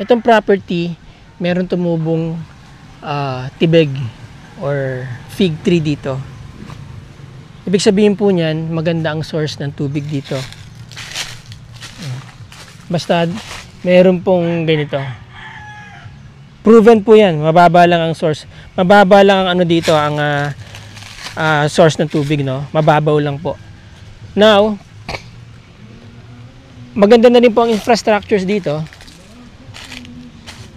Itong property, meron tumubong tibig or fig tree dito. Ibig sabihin po niyan, maganda ang source ng tubig dito. Basta meron pong ganito. Proven po yan, mababa lang ang source. Mababa lang ang ano dito, ang source ng tubig, no? Mababaw lang po. Now, maganda na rin po ang infrastructures dito.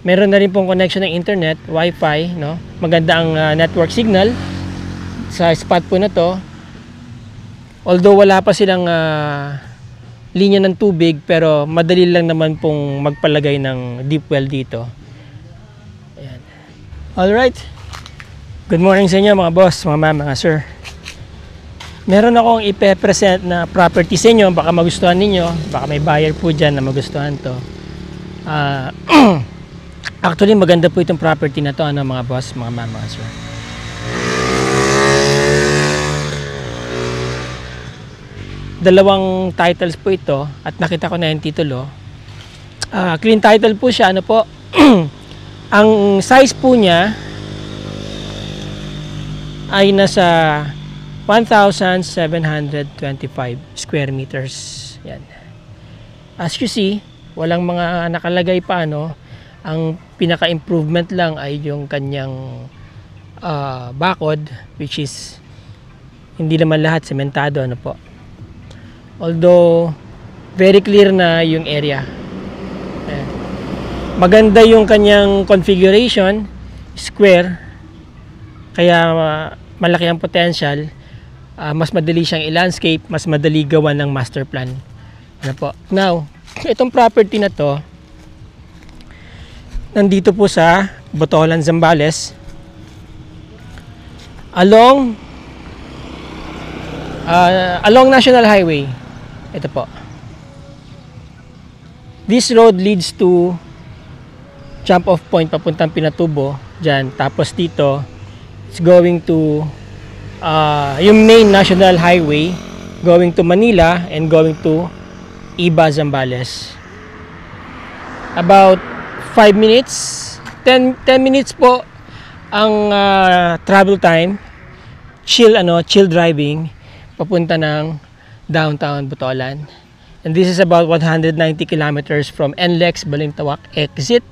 Meron na rin pong connection ng internet, wifi, no? Maganda ang network signal sa spot po na to. Although wala pa silang linya ng tubig, pero madali lang naman pong magpalagay ng deep well dito. Ayan. Alright. Good morning sa inyo mga boss, mga ma'am, mga sir. Meron akong ipe-present na property sa inyo, baka magustuhan ninyo, baka may buyer po dyan na magustuhan to. Actually, maganda po itong property na to, ano, mga boss, mga ma'am, mga sir. Dalawang titles po ito at nakita ko na yung titulo. Clean title po siya, ano po. Ang size po niya ay nasa 1,725 square meters. Yan. As you see, walang mga nakalagay pa, ano. Ang pinaka-improvement lang ay yung kanyang bakod, which is hindi naman lahat sementado, ano po. Although very clear na yung area. Ayan. Maganda yung kanyang configuration, square, kaya malaki ang potential. Mas madali siyang i-landscape, mas madali gawa ng master plan. Ano po. Now, itong property na to, nandito po sa Botolan, Zambales, along National Highway. Ito po. This road leads to jump off point papuntang Pinatubo dyan. Tapos dito, it's going to yung main National Highway going to Manila and going to Iba, Zambales. About 5 minutes, 10 minutes po ang travel time. Chill driving papunta ng downtown Botolan. And this is about 190 kilometers from NLEX Balintawak exit.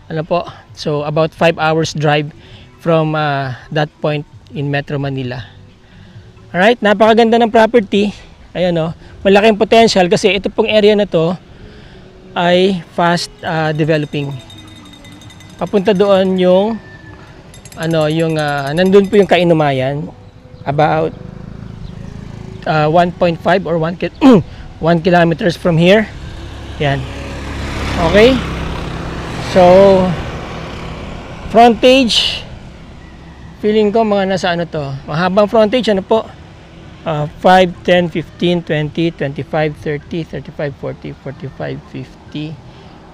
Ano po? So about 5 hours drive from that point in Metro Manila. Alright, napakaganda ng property. Ayan, no? Malaking potential kasi ito pong area na to ay fast developing. Papunta doon yung nandun po yung Kainumayan, about 1.5 or 1 kilometers from here. Yan. Okay? So frontage, feeling ko mga nasa mahabang frontage, ano po? 5, 10, 15, 20, 25, 30, 35, 40, 45, 50.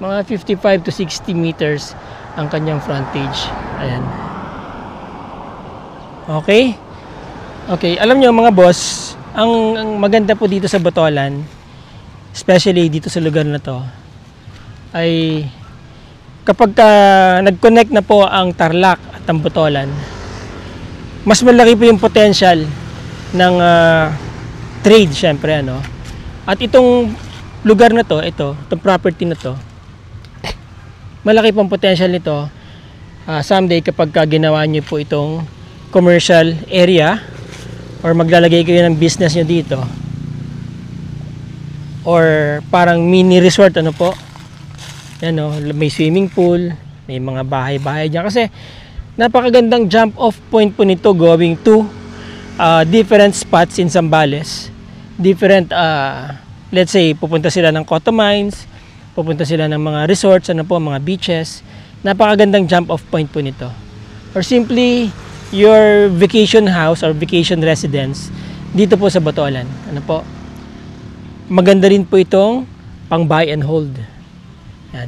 Mga 55 to 60 meters ang kanyang frontage. Ayan. Okay? Okay, alam nyo mga boss, ang maganda po dito sa Botolan, especially dito sa lugar na to, ay kapag nag-connect na po ang Tarlac at ang Botolan, mas malaki po yung potential ng trade, syempre, ano. At itong lugar na to, itong property na to, malaki pong potential nito someday kapag ginawa nyo po itong commercial area or maglalagay kayo ng business nyo dito or parang mini resort, ano po. Yan, no? May swimming pool, may mga bahay-bahay dyan kasi napakagandang jump off point po nito going to different spots in Zambales. Different let's say pupunta sila ng Cotto Mines, pupunta sila ng mga resorts, ano po, mga beaches. Napakagandang jump off point po nito. Or simply your vacation house or vacation residence dito po sa Botolan. Ano po? Maganda rin po itong pang buy and hold. Yan.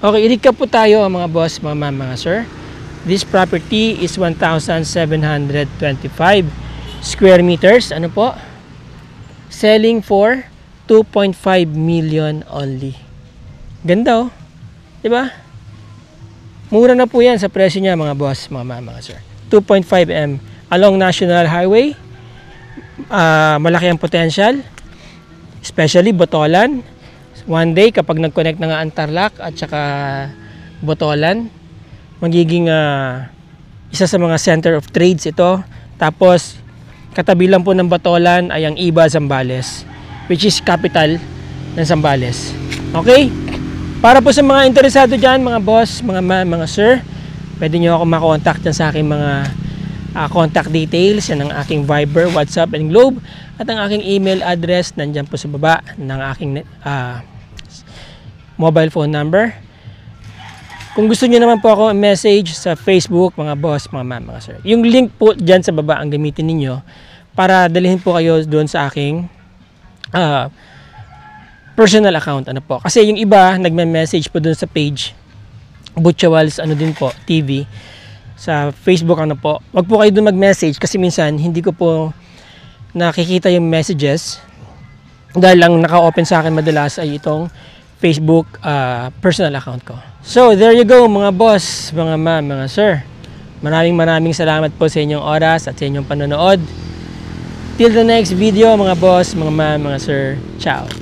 Okay, i-recap po tayo mga boss, mga ma'am, mga sir. This property is 1,725 square meters. Ano po? Selling for 2.5 million only. Ganda oh. Diba? Mura na po yan sa presyo niya mga boss, mga ma'am, mga sir. 2.5 M along National Highway. Malaki ang potential. Especially Botolan. One day kapag nag-connect na nga ang Tarlac at saka Botolan, magiging isa sa mga center of trades ito. Tapos katabi lang po ng Botolan ay ang Iba, Zambales, which is capital ng Zambales. Okay? Para po sa mga interesado dyan, mga boss, mga ma'am, mga sir, pwede nyo ako makontak dyan sa aking mga contact details. Yan ang aking Viber, WhatsApp, and Globe. At ang aking email address nandyan po sa baba ng aking mobile phone number. Kung gusto niyo naman po ako message sa Facebook, mga boss, mga ma'am, mga sir, yung link po dyan sa baba ang gamitin ninyo para dalhin po kayo doon sa aking personal account. Ano po? Kasi yung iba nagme-message po doon sa page Butchawals TV sa Facebook. Ano po? Wag po kayo doon mag-message kasi minsan hindi ko po nakikita yung messages dahil lang naka-open sa akin madalas ay itong Facebook personal account ko. So, there you go mga boss, mga ma'am, mga sir. Maraming salamat po sa inyong oras at sa inyong panonood. Till the next video mga boss, mga ma'am, mga sir. Ciao!